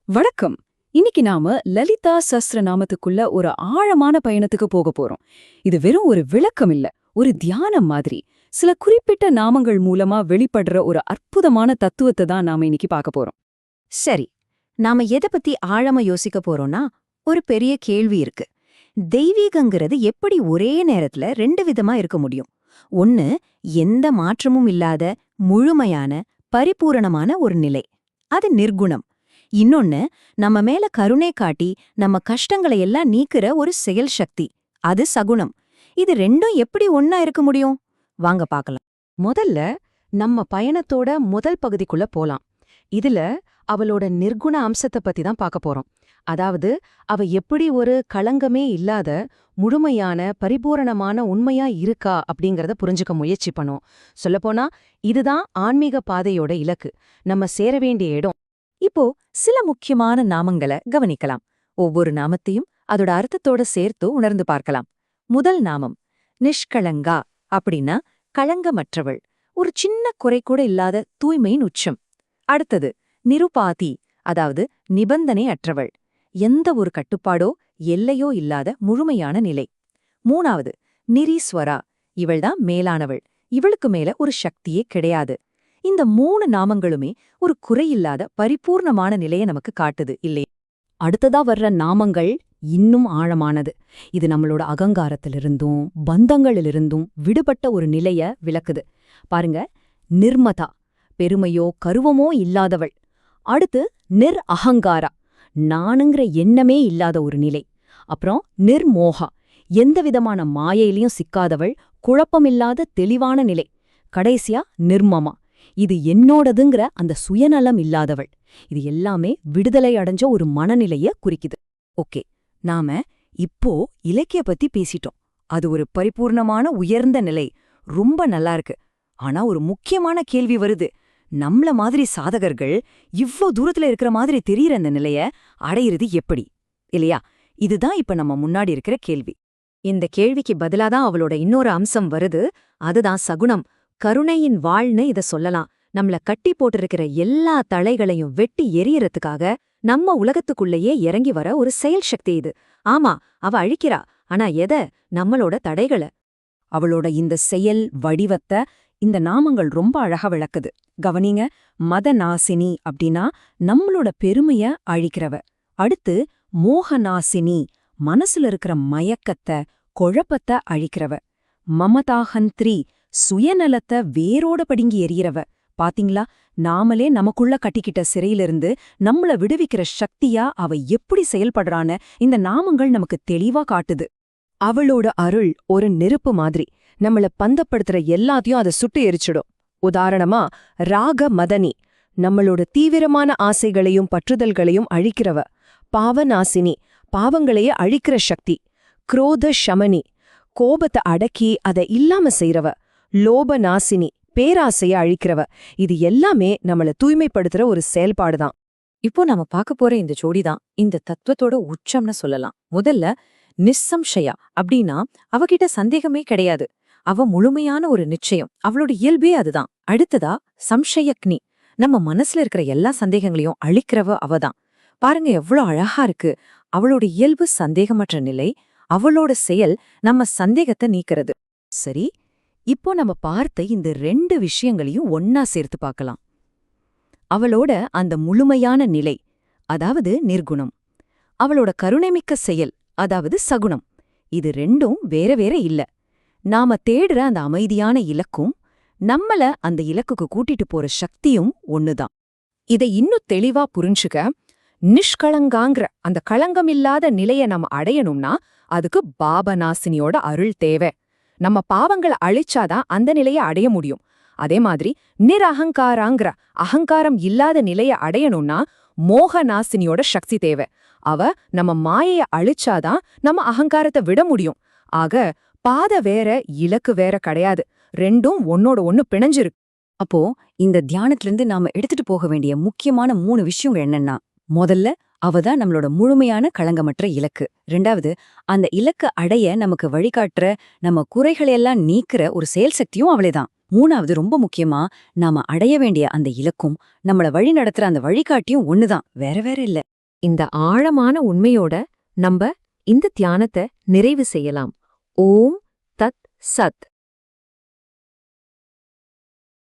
வணக்கம். இன்னைக்கு நாம லலிதா சஹஸ்ரநாமத்துக்குள்ள ஒரு ஆழமான பயணத்துக்கு போக போறோம். இது வெறும் ஒரு விளக்கம் இல்ல, ஒரு தியானம் மாதிரி. சில குறிப்பிட்ட நாமங்கள் மூலமா வெளிப்படுற ஒரு அற்புதமான தத்துவத்தை தான் நாம இன்னைக்கு பார்க்க போறோம். சரி, நாம எதை பத்தி ஆழமா யோசிக்க போறோம்னா, ஒரு பெரிய கேள்வி இருக்கு. தெய்வீகங்கிறது எப்படி ஒரே நேரத்துல ரெண்டு விதமா இருக்க முடியும்? ஒன்னு, எந்த மாற்றமும் இல்லாத முழுமையான பரிபூரணமான ஒரு நிலை, அது நிர்குணம். இன்னொன்னு, நம்ம மேல கருணை காட்டி நம்ம கஷ்டங்களை எல்லாம் நீக்குற ஒரு செயல் சக்தி, அது சகுணம். இது ரெண்டும் எப்படி ஒன்னா இருக்க முடியும்? வாங்க பார்க்கலாம். முதல்ல நம்ம பயணத்தோட முதல் பகுதிக்குள்ள போலாம். இதுல அவளோட நிர்குண அம்சத்தை பத்தி தான் பார்க்க போறோம். அதாவது அவ எப்படி ஒரு களங்கமே இல்லாத முழுமையான பரிபூரணமான உண்மையா இருக்கா அப்படிங்கறத புரிஞ்சுக்க முயற்சி பண்ணோம். சொல்லப்போனா இதுதான் ஆன்மீக பாதையோட இலக்கு, நம்ம சேர வேண்டிய இடம். இப்போ சில முக்கியமான நாமங்களை கவனிக்கலாம். ஒவ்வொரு நாமத்தையும் அதோட அர்த்தத்தோட சேர்த்து உணர்ந்து பார்க்கலாம். முதல் நாமம் நிஷ்களங்கா, அப்படின்னா களங்கமற்றவள், ஒரு சின்ன குறை கூட இல்லாத தூய்மையின் உச்சம். அடுத்தது நிருபாதி, அதாவது நிபந்தனை அற்றவள், எந்த ஒரு கட்டுப்பாடோ எல்லையோ இல்லாத முழுமையான நிலை. மூணாவது நிரீஸ்வரா, இவள்தான் மேலானவள், இவளுக்கு மேல ஒரு சக்தியே கிடையாது. இந்த 3 நாமங்களுமே ஒரு குறையில்லாத பரிபூர்ணமான நிலையை நமக்கு காட்டுது இல்லையா? அடுத்ததா வர்ற நாமங்கள் இன்னும் ஆழமானது. இது நம்மளோட அகங்காரத்திலிருந்தும் பந்தங்களிலிருந்தும் விடுபட்ட ஒரு நிலைய விளக்குது. பாருங்க, நிர்மதா, பெருமையோ கருவமோ இல்லாதவள். அடுத்து அகங்காரா, நானுங்கிற எண்ணமே இல்லாத ஒரு நிலை. அப்புறம் நிர்மோகா, எந்தவிதமான மாயையிலையும் சிக்காதவள், குழப்பமில்லாத தெளிவான நிலை. கடைசியா நிர்மமா, இது என்னோடதுங்கிற அந்த சுயநலம் இல்லாதவள். இது எல்லாமே விடுதலை அடைஞ்ச ஒரு மனநிலைய குறிக்குது. ஓகே, நாம இப்போ இலக்கிய பத்தி பேசிட்டோம். அது ஒரு பரிபூர்ணமான உயர்ந்த நிலை, ரொம்ப நல்லா இருக்கு. ஆனா ஒரு முக்கியமான கேள்வி வருது. நம்மள மாதிரி சாதகர்கள் இவ்ளோ தூரத்துல இருக்கிற மாதிரி தெரியற அந்த நிலைய அடையிறது எப்படி, இல்லையா? இதுதான் இப்ப நம்ம முன்னாடி இருக்கிற கேள்வி. இந்த கேள்விக்கு பதிலாதான் அவளோட இன்னொரு அம்சம் வருது. அதுதான் சகுணம், கருணையின் வாழ்ன்னு இத சொல்லலாம். நம்மள கட்டி போட்டிருக்கிற எல்லா தளைகளையும் வெட்டி எரியறதுக்காக நம்ம உலகத்துக்குள்ளேயே இறங்கி வர ஒரு செயல் சக்தி இது. ஆமா, அவ அழிக்கிறா. ஆனா எத? நம்மளோட தடைகளை. அவளோட இந்த செயல் வடிவத்தை இந்த நாமங்கள் ரொம்ப அழகா விளக்குது. கவனிங்க, மதநாசினி அப்படின்னா நம்மளோட பெருமைய அழிக்கிறவ. அடுத்து மோகநாசினி, மனசுல இருக்கிற மயக்கத்தை குழப்பத்தை அழிக்கிறவ. மமதாஹந்திரி, சுயநலத்தை வேரோட படுங்கி எறிகிறவ. பாத்தீங்களா, நாமளே நமக்குள்ள கட்டிக்கிட்ட சிறையிலிருந்து நம்மள விடுவிக்கிற சக்தியா அவ எப்படி செயல்படுறான்னு இந்த நாமங்கள் நமக்கு தெளிவா காட்டுது. அவளோட அருள் ஒரு நெருப்பு மாதிரி, நம்மள பந்தப்படுத்துற எல்லாத்தையும் அதை சுட்டு எரிச்சிடும். உதாரணமா ராக மதனி, நம்மளோட தீவிரமான ஆசைகளையும் பற்றுதல்களையும் அழிக்கிறவ. பாவநாசினி, பாவங்களையே அழிக்கிற சக்தி. குரோத ஷமனி, கோபத்தை அடக்கி அதை இல்லாம செய்றவ. லோபநாசினி, பேராசைய அழிக்கிறவ. இது எல்லாமே நம்மள தூய்மைப்படுத்துற ஒரு செயல்பாடுதான். இப்போ நாம பார்க்க போற இந்த ஜோடிதான் இந்த தத்துவத்தோட உச்சம்னு சொல்லலாம். முதல்ல நிஸ்சம்ஷயா, அப்படின்னா அவகிட்ட சந்தேகமே கிடையாது. அவ முழுமையான ஒரு நிச்சயம், அவளோட இயல்பே அதுதான். அடுத்ததா சம்ஷயக்னி, நம்ம மனசுல இருக்கிற எல்லா சந்தேகங்களையும் அழிக்கிறவ அவதான். பாருங்க எவ்வளவு அழகா இருக்கு. அவளோட இயல்பு சந்தேகமற்ற நிலை, அவளோட செயல் நம்ம சந்தேகத்தை நீக்கிறது. சரி, இப்போ நம்ம பார்த்த இந்த 2 விஷயங்களையும் ஒன்னா சேர்த்து பார்க்கலாம். அவளோட அந்த முழுமையான நிலை, அதாவது நிர்குணம், அவளோட கருணைமிக்க செயல், அதாவது சகுணம். இது ரெண்டும் வேற வேற இல்ல. நாம தேடுற அந்த அமைதியான இலக்கும் நம்மள அந்த இலக்குக்கு கூட்டிட்டு போற சக்தியும் ஒண்ணுதான். இதை இன்னும் தெளிவா புரிஞ்சுக்க, நிஷ்களங்காங்கிற அந்த களங்கமில்லாத நிலைய நம்ம அடையணும்னா அதுக்கு பாபநாசினியோட அருள் தேவை. நம்ம பாவங்களை அழிச்சாதான் அந்த நிலைய அடைய முடியும். அதே மாதிரி நிரஅகங்காராங்கிற அகங்காரம் இல்லாத நிலைய அடையணும்னா மோகநாசினியோட சக்தி தேவை. அவ நம்ம மாயைய அழிச்சாதான் நம்ம அகங்காரத்தை விட முடியும். ஆக பாத வேற இலக்கு வேற கிடையாது, ரெண்டும் ஒன்னோட ஒன்னு பிணைஞ்சிருக்கு. அப்போ இந்த தியானத்திலிருந்து நாம எடுத்துட்டு போக வேண்டிய முக்கியமான 3 விஷயங்கள் என்னன்னா, முதல்ல அவதான் நம்மளோட முழுமையான களங்கமற்ற இலக்கு. 2வது, அந்த இலக்கு அடைய நமக்கு வழிகாட்டுற, நம்ம குறைகளையெல்லாம் நீக்கிற ஒரு செயல் சக்தியும் அவளேதான். 3வது, ரொம்ப முக்கியமா, நாம அடைய வேண்டிய அந்த இலக்கும் நம்மள வழி நடத்துற அந்த வழிகாட்டியும் ஒண்ணுதான், வேற வேற இல்ல. இந்த ஆழமான உண்மையோட நம்ப இந்த தியானத்தை நிறைவு செய்யலாம். ஓம் தத் சத்.